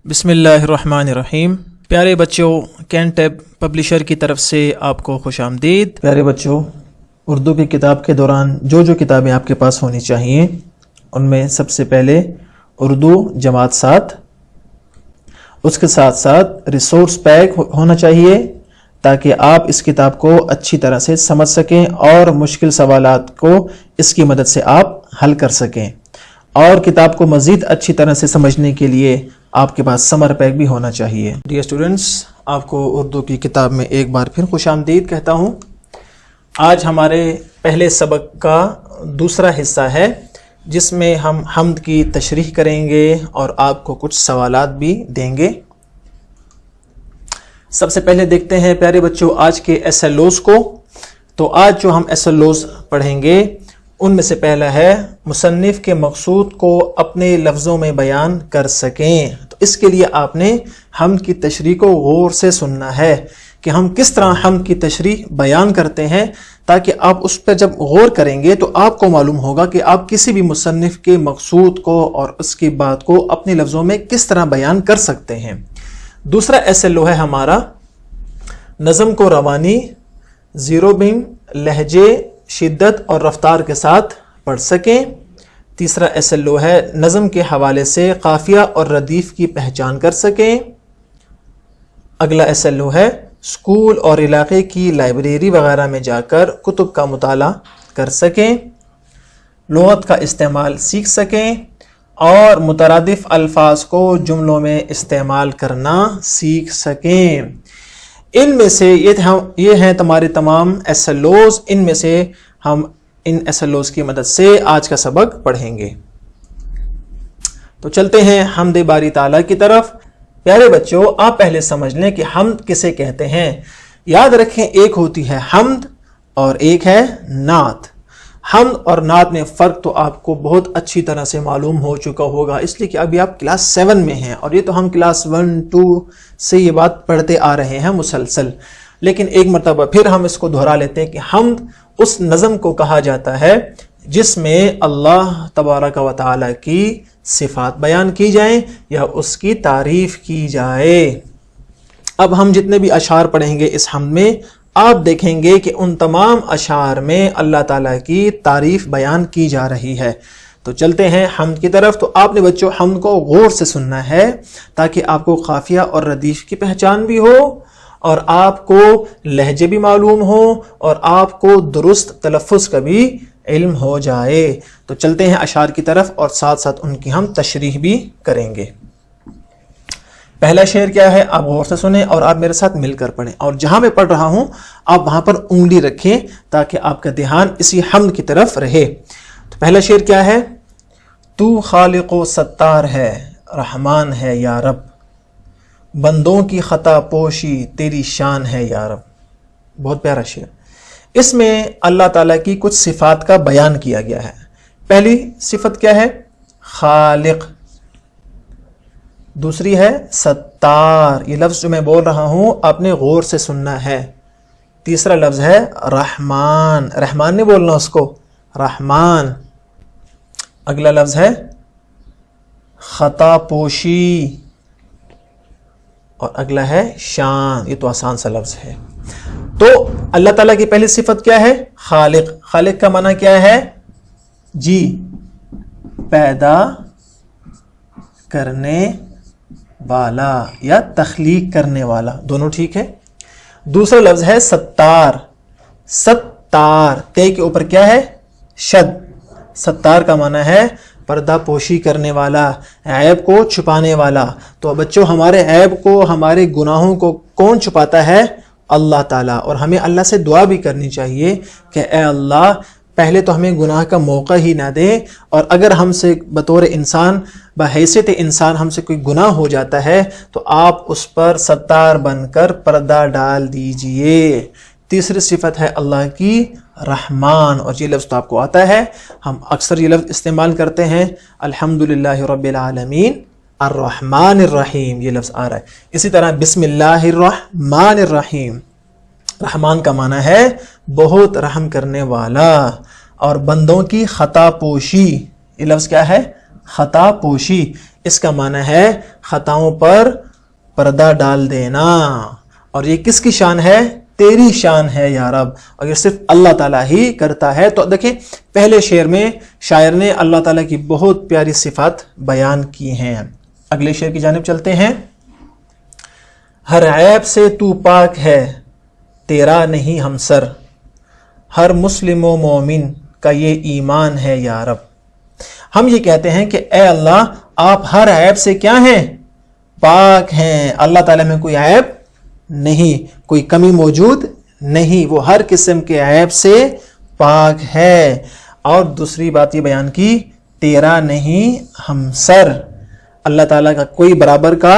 بسم اللہ الرحمن الرحیم۔ پیارے بچوں، کینٹیب پبلشر کی طرف سے آپ کو خوش آمدید۔ پیارے بچوں، اردو کی کتاب کے دوران جو کتابیں آپ کے پاس ہونی چاہیے ان میں سب سے پہلے اردو جماعت 7، اس کے ساتھ ساتھ ریسورس پیک ہونا چاہیے تاکہ آپ اس کتاب کو اچھی طرح سے سمجھ سکیں اور مشکل سوالات کو اس کی مدد سے آپ حل کر سکیں، اور کتاب کو مزید اچھی طرح سے سمجھنے کے لیے آپ کے پاس سمر پیک بھی ہونا چاہیے۔ ڈیئر اسٹوڈنٹس، آپ کو اردو کی کتاب میں ایک بار پھر خوش آمدید کہتا ہوں۔ آج ہمارے پہلے سبق کا دوسرا حصہ ہے جس میں ہم حمد کی تشریح کریں گے اور آپ کو کچھ سوالات بھی دیں گے۔ سب سے پہلے دیکھتے ہیں پیارے بچوں آج کے ایس ایل اوز کو۔ تو آج جو ہم ایس ایل اوز پڑھیں گے ان میں سے پہلا ہے مصنف کے مقصود کو اپنے لفظوں میں بیان کر سکیں۔ تو اس کے لیے آپ نے حمد کی تشریح کو غور سے سننا ہے کہ ہم کس طرح حمد کی تشریح بیان کرتے ہیں، تاکہ آپ اس پر جب غور کریں گے تو آپ کو معلوم ہوگا کہ آپ کسی بھی مصنف کے مقصود کو اور اس کی بات کو اپنے لفظوں میں کس طرح بیان کر سکتے ہیں۔ دوسرا ایس ایل او ہے ہمارا نظم کو روانی، زیرو بم، لہجے، شدت اور رفتار کے ساتھ پڑھ سکیں۔ تیسرا ایس ایل او ہے نظم کے حوالے سے قافیہ اور ردیف کی پہچان کر سکیں۔ اگلا ایس ایل او ہے اسکول اور علاقے کی لائبریری وغیرہ میں جا کر کتب کا مطالعہ کر سکیں، لغت کا استعمال سیکھ سکیں اور مترادف الفاظ کو جملوں میں استعمال کرنا سیکھ سکیں۔ ان میں سے یہ ہیں تمہارے تمام ایس ایل اوز۔ ان میں سے ہم ان ایس ایل اوز کی مدد سے آج کا سبق پڑھیں گے۔ تو چلتے ہیں حمد باری تعالیٰ کی طرف۔ پیارے بچوں، آپ پہلے سمجھ لیں کہ حمد کسے کہتے ہیں۔ یاد رکھیں، ایک ہوتی ہے حمد اور ایک ہے نعت۔ حمد اور نعت میں فرق تو آپ کو بہت اچھی طرح سے معلوم ہو چکا ہوگا، اس لیے کہ ابھی آپ کلاس 7 میں ہیں اور یہ تو ہم کلاس 1 2 سے یہ بات پڑھتے آ رہے ہیں مسلسل۔ لیکن ایک مرتبہ پھر ہم اس کو دہرا لیتے ہیں کہ حمد اس نظم کو کہا جاتا ہے جس میں اللہ تبارک و تعالی کی صفات بیان کی جائیں یا اس کی تعریف کی جائے۔ اب ہم جتنے بھی اشعار پڑھیں گے اس حمد میں، آپ دیکھیں گے کہ ان تمام اشعار میں اللہ تعالیٰ کی تعریف بیان کی جا رہی ہے۔ تو چلتے ہیں حمد کی طرف۔ تو آپ نے بچوں حمد کو غور سے سننا ہے تاکہ آپ کو قافیہ اور ردیف کی پہچان بھی ہو اور آپ کو لہجے بھی معلوم ہو اور آپ کو درست تلفظ کا بھی علم ہو جائے۔ تو چلتے ہیں اشعار کی طرف اور ساتھ ساتھ ان کی ہم تشریح بھی کریں گے۔ پہلا شعر کیا ہے، آپ غور سے سنیں اور آپ میرے ساتھ مل کر پڑھیں، اور جہاں میں پڑھ رہا ہوں آپ وہاں پر انگلی رکھیں تاکہ آپ کا دھیان اسی حمد کی طرف رہے۔ تو پہلا شعر کیا ہے، تو خالق و ستار ہے، رحمان ہے یا رب، بندوں کی خطا پوشی تیری شان ہے یا رب۔ بہت پیارا شعر۔ اس میں اللہ تعالیٰ کی کچھ صفات کا بیان کیا گیا ہے۔ پہلی صفت کیا ہے، خالق۔ دوسری ہے ستار، یہ لفظ جو میں بول رہا ہوں آپ نے غور سے سننا ہے۔ تیسرا لفظ ہے رحمان، رحمان نہیں بولنا اس کو، رحمان۔ اگلا لفظ ہے خطا پوشی، اور اگلا ہے شان۔ یہ تو آسان سا لفظ ہے۔ تو اللہ تعالیٰ کی پہلی صفت کیا ہے، خالق۔ خالق کا معنی کیا ہے، جی پیدا کرنے والا یا تخلیق کرنے والا، دونوں ٹھیک ہے۔ دوسرا لفظ ہے ستار۔ ستار، تے کے اوپر کیا ہے، شد۔ ستار کا معنی ہے پردہ پوشی کرنے والا، عیب کو چھپانے والا۔ تو بچوں ہمارے عیب کو، ہمارے گناہوں کو کون چھپاتا ہے، اللہ تعالیٰ۔ اور ہمیں اللہ سے دعا بھی کرنی چاہیے کہ اے اللہ پہلے تو ہمیں گناہ کا موقع ہی نہ دے، اور اگر ہم سے بطور انسان، بحیثیت انسان ہم سے کوئی گناہ ہو جاتا ہے تو آپ اس پر ستار بن کر پردہ ڈال دیجئے۔ تیسری صفت ہے اللہ کی رحمان، اور یہ لفظ تو آپ کو آتا ہے، ہم اکثر یہ لفظ استعمال کرتے ہیں، الحمدللہ رب العالمین الرحمن الرحیم، یہ لفظ آ رہا ہے۔ اسی طرح بسم اللہ الرحمن الرحیم، رحمان کا معنی ہے بہت رحم کرنے والا، اور بندوں کی خطا پوشی، یہ لفظ کیا ہے، خطا پوشی، اس کا معنی ہے خطاؤں پر پردہ ڈال دینا. اور یہ کس کی شان ہے؟ تیری شان ہے یا رب. اور یہ صرف اللہ تعالیٰ ہی کرتا ہے. تو دیکھیں پہلے شعر میں شاعر نے اللہ تعالیٰ کی بہت پیاری صفات بیان کی ہیں. اگلے شعر کی جانب چلتے ہیں. ہر عیب سے تو پاک ہے تیرا نہیں ہمسر، ہر مسلم و مومن کا یہ ایمان ہے یا رب. ہم یہ کہتے ہیں کہ اے اللہ آپ ہر عیب سے کیا ہیں؟ پاک ہیں. اللہ تعالیٰ میں کوئی عیب نہیں، کوئی کمی موجود نہیں، وہ ہر قسم کے عیب سے پاک ہے. اور دوسری بات یہ بیان کی تیرا نہیں ہمسر، اللہ تعالیٰ کا کوئی برابر کا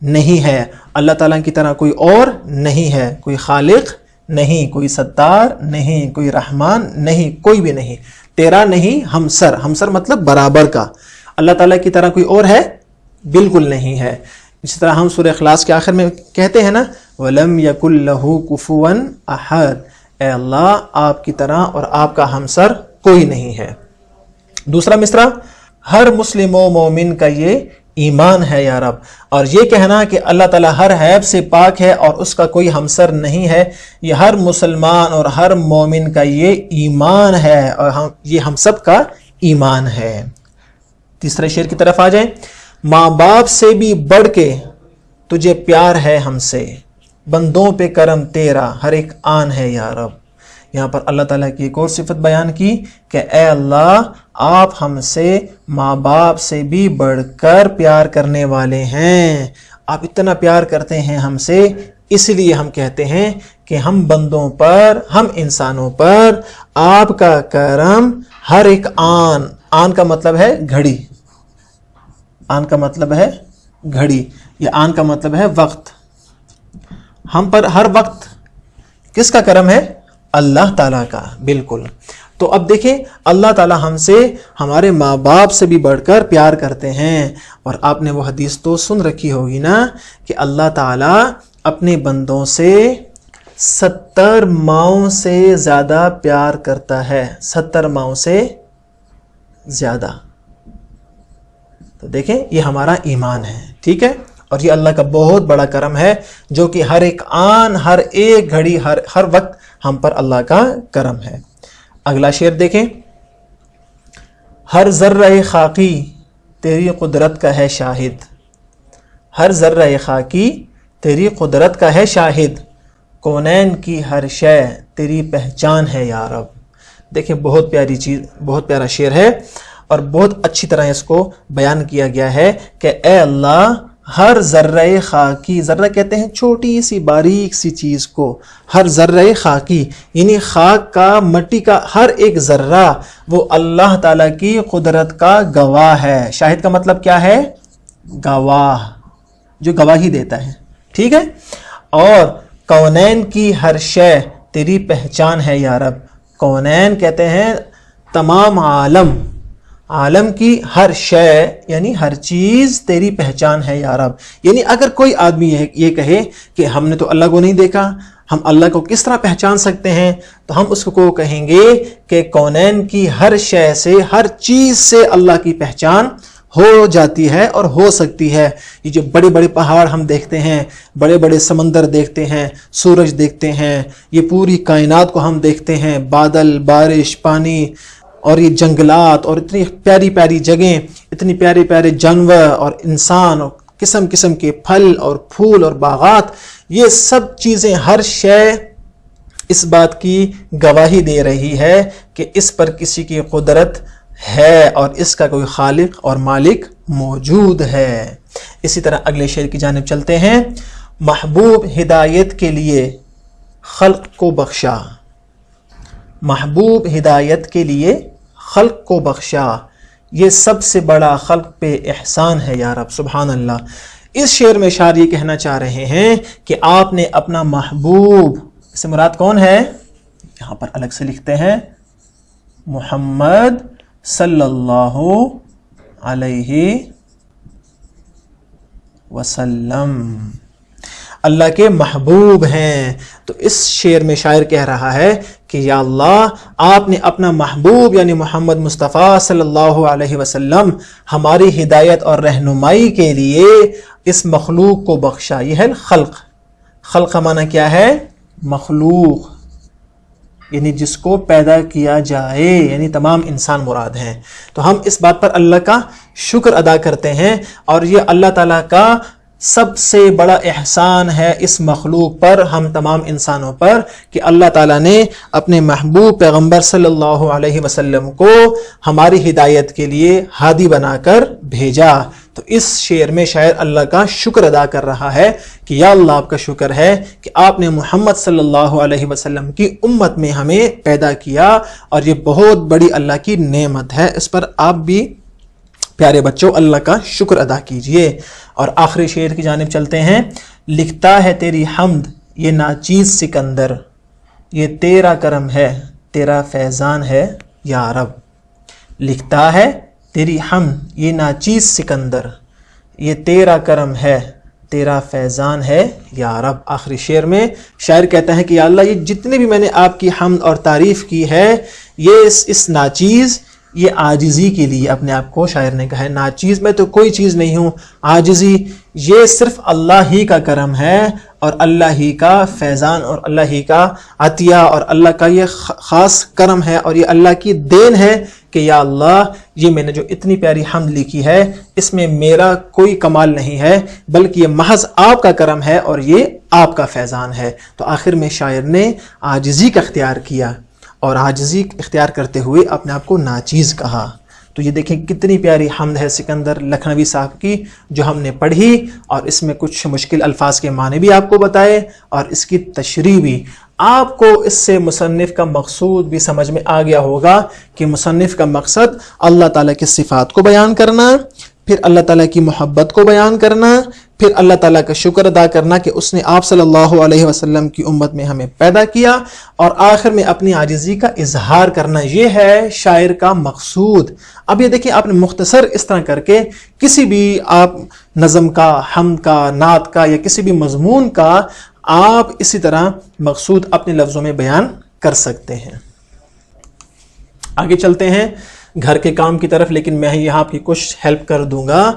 نہیں ہے، اللہ تعالیٰ کی طرح کوئی اور نہیں ہے، کوئی خالق نہیں، کوئی ستار نہیں، کوئی رحمان نہیں، کوئی بھی نہیں. تیرا نہیں ہمسر، ہمسر مطلب برابر کا. اللہ تعالیٰ کی طرح کوئی اور ہے؟ بالکل نہیں ہے. اسی طرح ہم سورہ اخلاص کے آخر میں کہتے ہیں نا وَلَمْ يَكُنْ لَهُ كُفُوًا أَحَدٌ، اے اللہ آپ کی طرح اور آپ کا ہمسر کوئی نہیں ہے. دوسرا مصرع ہر مسلم و مومن کا یہ ایمان ہے یا رب. اور یہ کہنا کہ اللہ تعالیٰ ہر عیب سے پاک ہے اور اس کا کوئی ہمسر نہیں ہے، یہ ہر مسلمان اور ہر مومن کا یہ ایمان ہے اور یہ ہم سب کا ایمان ہے. تیسرے شعر کی طرف آ جائیں. ماں باپ سے بھی بڑھ کے تجھے پیار ہے ہم سے، بندوں پہ کرم تیرا ہر ایک آن ہے یا رب. یہاں پر اللہ تعالیٰ کی ایک اور صفت بیان کی کہ اے اللہ آپ ہم سے ماں باپ سے بھی بڑھ کر پیار کرنے والے ہیں. آپ اتنا پیار کرتے ہیں ہم سے، اس لیے ہم کہتے ہیں کہ ہم بندوں پر، ہم انسانوں پر آپ کا کرم ہر ایک آن، آن کا مطلب ہے گھڑی، آن کا مطلب ہے گھڑی، یہ آن کا مطلب ہے وقت. ہم پر ہر وقت کس کا کرم ہے؟ اللہ تعالیٰ کا. بالکل. تو اب دیکھیں اللہ تعالیٰ ہم سے، ہمارے ماں باپ سے بھی بڑھ کر پیار کرتے ہیں. اور آپ نے وہ حدیث تو سن رکھی ہوگی نا کہ اللہ تعالیٰ اپنے بندوں سے 70 ماؤں سے زیادہ پیار کرتا ہے، 70 ماؤں سے زیادہ. تو دیکھیں یہ ہمارا ایمان ہے، ٹھیک ہے. اور یہ اللہ کا بہت بڑا کرم ہے جو کہ ہر ایک آن، ہر ایک گھڑی، ہر وقت ہم پر اللہ کا کرم ہے. اگلا شعر دیکھیں. ہر ذرہ خاکی تیری قدرت کا ہے شاہد، ہر ذرہ خاکی تیری قدرت کا ہے شاہد، کونین کی ہر شے تیری پہچان ہے یا رب. دیکھیں بہت پیاری چیز، بہت پیارا شعر ہے اور بہت اچھی طرح اس کو بیان کیا گیا ہے کہ اے اللہ ہر ذرہ خاکی، ذرہ کہتے ہیں چھوٹی سی باریک سی چیز کو، ہر ذرہ خاکی یعنی خاک کا، مٹی کا ہر ایک ذرہ وہ اللہ تعالیٰ کی قدرت کا گواہ ہے. شاہد کا مطلب کیا ہے؟ گواہ، جو گواہی دیتا ہے، ٹھیک ہے. اور کونین کی ہر شے تیری پہچان ہے یا رب. کونین کہتے ہیں تمام عالم، عالم کی ہر شے یعنی ہر چیز تیری پہچان ہے یا رب. یعنی اگر کوئی آدمی یہ کہے کہ ہم نے تو اللہ کو نہیں دیکھا، ہم اللہ کو کس طرح پہچان سکتے ہیں، تو ہم اس کو کہیں گے کہ کونین کی ہر شے سے، ہر چیز سے اللہ کی پہچان ہو جاتی ہے اور ہو سکتی ہے. یہ جو بڑے بڑے پہاڑ ہم دیکھتے ہیں، بڑے بڑے سمندر دیکھتے ہیں، سورج دیکھتے ہیں، یہ پوری کائنات کو ہم دیکھتے ہیں، بادل، بارش، پانی اور یہ جنگلات اور اتنی پیاری پیاری جگہیں، اتنی پیارے پیارے جانور اور انسان اور قسم قسم کے پھل اور پھول اور باغات، یہ سب چیزیں، ہر شے اس بات کی گواہی دے رہی ہے کہ اس پر کسی کی قدرت ہے اور اس کا کوئی خالق اور مالک موجود ہے. اسی طرح اگلے شعر کی جانب چلتے ہیں. محبوب ہدایت کے لیے خلق کو بخشا، محبوب ہدایت کے لیے خلق کو بخشا، یہ سب سے بڑا خلق پہ احسان ہے یا رب. سبحان اللہ. اس شعر میں شاعر یہ کہنا چاہ رہے ہیں کہ آپ نے اپنا محبوب، اس سے مراد کون ہے؟ یہاں پر الگ سے لکھتے ہیں محمد صلی اللہ علیہ وسلم. اللہ کے محبوب ہیں۔ تو اس شعر میں شاعر کہہ رہا ہے کہ یا اللہ آپ نے اپنا محبوب یعنی محمد مصطفیٰ صلی اللہ علیہ وسلم ہماری ہدایت اور رہنمائی کے لیے اس مخلوق کو بخشا۔ یہ ہے خلق، خلق کا معنی کیا ہے؟ مخلوق، یعنی جس کو پیدا کیا جائے، یعنی تمام انسان مراد ہیں۔ تو ہم اس بات پر اللہ کا شکر ادا کرتے ہیں، اور یہ اللہ تعالیٰ کا سب سے بڑا احسان ہے اس مخلوق پر، ہم تمام انسانوں پر، کہ اللہ تعالیٰ نے اپنے محبوب پیغمبر صلی اللہ علیہ وسلم کو ہماری ہدایت کے لیے ہادی بنا کر بھیجا۔ تو اس شعر میں شاعر اللہ کا شکر ادا کر رہا ہے کہ یا اللہ آپ کا شکر ہے کہ آپ نے محمد صلی اللہ علیہ وسلم کی امت میں ہمیں پیدا کیا، اور یہ بہت بڑی اللہ کی نعمت ہے۔ اس پر آپ بھی پیارے بچوں اللہ کا شکر ادا کیجئے۔ اور آخری شعر کی جانب چلتے ہیں۔ لکھتا ہے تیری حمد یہ ناچیز سکندر، یہ تیرا کرم ہے تیرا فیضان ہے یا رب۔ لکھتا ہے تیری حمد یہ ناچیز سکندر، یہ تیرا کرم ہے تیرا فیضان ہے یا رب۔ آخری شعر میں شاعر کہتا ہے کہ یا اللہ یہ جتنے بھی میں نے آپ کی حمد اور تعریف کی ہے، یہ اس ناچیز، یہ عاجزی کے لیے اپنے آپ کو شاعر نے کہا ہے، ناچیز میں تو کوئی چیز نہیں ہوں، عاجزی یہ صرف اللہ ہی کا کرم ہے، اور اللہ ہی کا فیضان، اور اللہ ہی کا عطیہ، اور اللہ کا یہ خاص کرم ہے، اور یہ اللہ کی دین ہے کہ یا اللہ یہ میں نے جو اتنی پیاری حمد لکھی ہے اس میں میرا کوئی کمال نہیں ہے، بلکہ یہ محض آپ کا کرم ہے اور یہ آپ کا فیضان ہے۔ تو آخر میں شاعر نے عاجزی کا اختیار کیا، اور عاجزی اختیار کرتے ہوئے اپنے آپ کو ناچیز کہا۔ تو یہ دیکھیں کتنی پیاری حمد ہے سکندر لکھنوی صاحب کی جو ہم نے پڑھی، اور اس میں کچھ مشکل الفاظ کے معنی بھی آپ کو بتائے اور اس کی تشریح بھی۔ آپ کو اس سے مصنف کا مقصود بھی سمجھ میں آ گیا ہوگا کہ مصنف کا مقصد اللہ تعالیٰ کی صفات کو بیان کرنا، پھر اللہ تعالیٰ کی محبت کو بیان کرنا، پھر اللہ تعالیٰ کا شکر ادا کرنا کہ اس نے آپ صلی اللہ علیہ وسلم کی امت میں ہمیں پیدا کیا، اور آخر میں اپنی عاجزی کا اظہار کرنا۔ یہ ہے شاعر کا مقصود۔ اب یہ دیکھیں آپ نے مختصر اس طرح کر کے کسی بھی آپ نظم کا، حمد کا، نعت کا، یا کسی بھی مضمون کا آپ اسی طرح مقصود اپنے لفظوں میں بیان کر سکتے ہیں۔ آگے چلتے ہیں گھر کے کام کی طرف، لیکن میں یہاں آپ کی کچھ ہیلپ کر دوں گا۔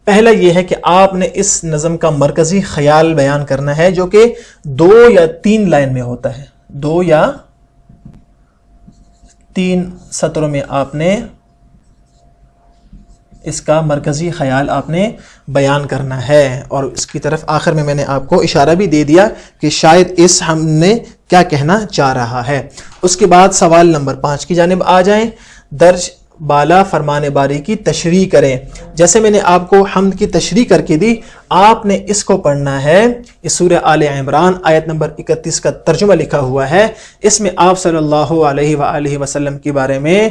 پہلا یہ ہے کہ آپ نے اس نظم کا مرکزی خیال بیان کرنا ہے، جو کہ 2 یا 3 لائن میں ہوتا ہے، 2 یا 3 سطروں میں آپ نے اس کا مرکزی خیال آپ نے بیان کرنا ہے۔ اور اس کی طرف آخر میں نے آپ کو اشارہ بھی دے دیا کہ شاید اس ہم نے کیا کہنا چاہ رہا ہے۔ اس کے بعد سوال نمبر 5 کی جانب آ جائیں۔ درج بالا فرمان باری کی تشریح کریں۔ جیسے میں نے آپ کو حمد کی تشریح کر کے دی، آپ نے اس کو پڑھنا ہے۔ اس سورہ آل عمران آیت نمبر 31 کا ترجمہ لکھا ہوا ہے، اس میں آپ صلی اللہ علیہ وآلہ وسلم کے بارے میں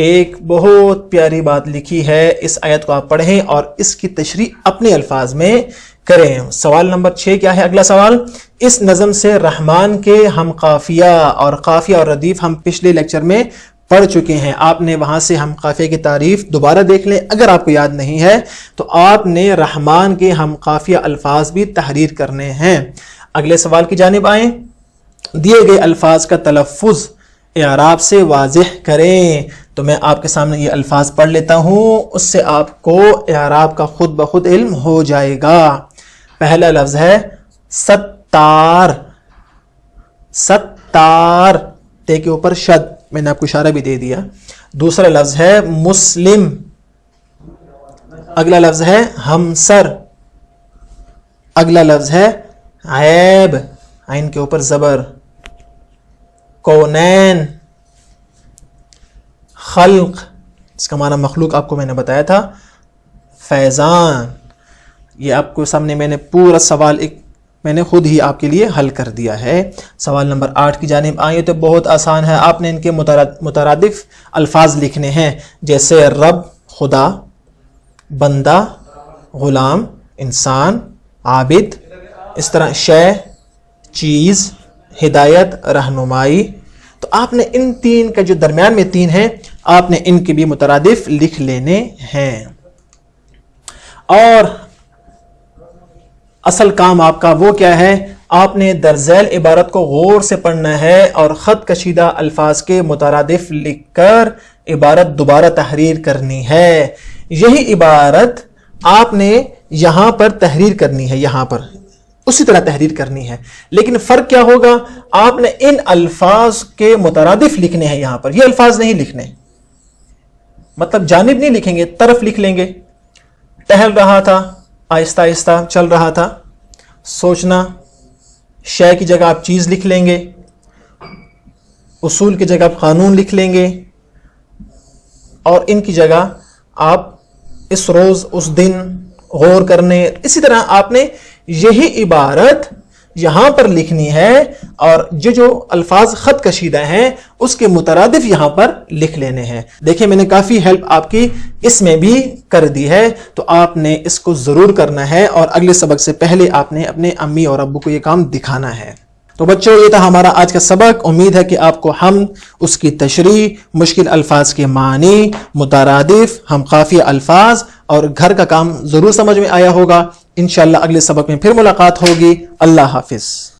ایک بہت پیاری بات لکھی ہے۔ اس آیت کو آپ پڑھیں اور اس کی تشریح اپنے الفاظ میں کریں۔ سوال نمبر 6 کیا ہے؟ اگلا سوال، اس نظم سے رحمان کے ہم قافیہ اور ردیف ہم پچھلے لیکچر میں پڑھ چکے ہیں۔ آپ نے وہاں سے ہم قافیہ کی تعریف دوبارہ دیکھ لیں، اگر آپ کو یاد نہیں ہے تو آپ نے رحمان کے ہم قافیہ الفاظ بھی تحریر کرنے ہیں۔ اگلے سوال کی جانب آئیں۔ دیے گئے الفاظ کا تلفظ اعراب سے واضح کریں۔ تو میں آپ کے سامنے یہ الفاظ پڑھ لیتا ہوں، اس سے آپ کو اعراب کا خود بخود علم ہو جائے گا۔ پہلا لفظ ہے ستار، ستار، تے کے اوپر شد، میں نے آپ کو اشارہ بھی دے دیا۔ دوسرا لفظ ہے مسلم، اگلا لفظ ہے ہمسر، اگلا لفظ ہے عیب، عین کے اوپر زبر، کونین، خلق، اس کا معنی مخلوق آپ کو میں نے بتایا تھا، فیضان، یہ آپ کو سامنے میں نے پورا سوال میں نے خود ہی آپ کے لیے حل کر دیا ہے۔ سوال نمبر 8 کی جانب آئیں تو بہت آسان ہے، آپ نے ان کے مترادف الفاظ لکھنے ہیں، جیسے رب خدا، بندہ غلام، انسان عابد، اس طرح شے چیز، ہدایت رہنمائی۔ تو آپ نے ان 3 کا جو درمیان میں 3 ہیں، آپ نے ان کے بھی مترادف لکھ لینے ہیں۔ اور اصل کام آپ کا وہ کیا ہے؟ آپ نے در ذیل عبارت کو غور سے پڑھنا ہے اور خط کشیدہ الفاظ کے مترادف لکھ کر عبارت دوبارہ تحریر کرنی ہے۔ یہی عبارت آپ نے یہاں پر تحریر کرنی ہے، یہاں پر اسی طرح تحریر کرنی ہے، لیکن فرق کیا ہوگا؟ آپ نے ان الفاظ کے مترادف لکھنے ہیں، یہاں پر یہ الفاظ نہیں لکھنے، مطلب جانب نہیں لکھیں گے، طرف لکھ لیں گے۔ ٹہل رہا تھا، آہستہ آہستہ چل رہا تھا، سوچنا، شے کی جگہ آپ چیز لکھ لیں گے، اصول کی جگہ آپ قانون لکھ لیں گے، اور ان کی جگہ آپ اس روز، اس دن، غور کرنے، اسی طرح آپ نے یہی عبارت یہاں پر لکھنی ہے، اور جو الفاظ خط کشیدہ ہیں اس کے مترادف یہاں پر لکھ لینے ہیں۔ دیکھیں میں نے کافی ہیلپ آپ کی اس میں بھی کر دی ہے، تو آپ نے اس کو ضرور کرنا ہے، اور اگلے سبق سے پہلے آپ نے اپنے امی اور ابو کو یہ کام دکھانا ہے۔ تو بچوں یہ تھا ہمارا آج کا سبق، امید ہے کہ آپ کو ہم اس کی تشریح، مشکل الفاظ کے معنی، مترادف، ہم قافیہ الفاظ اور گھر کا کام ضرور سمجھ میں آیا ہوگا۔ انشاءاللہ اگلے سبق میں پھر ملاقات ہوگی۔ اللہ حافظ۔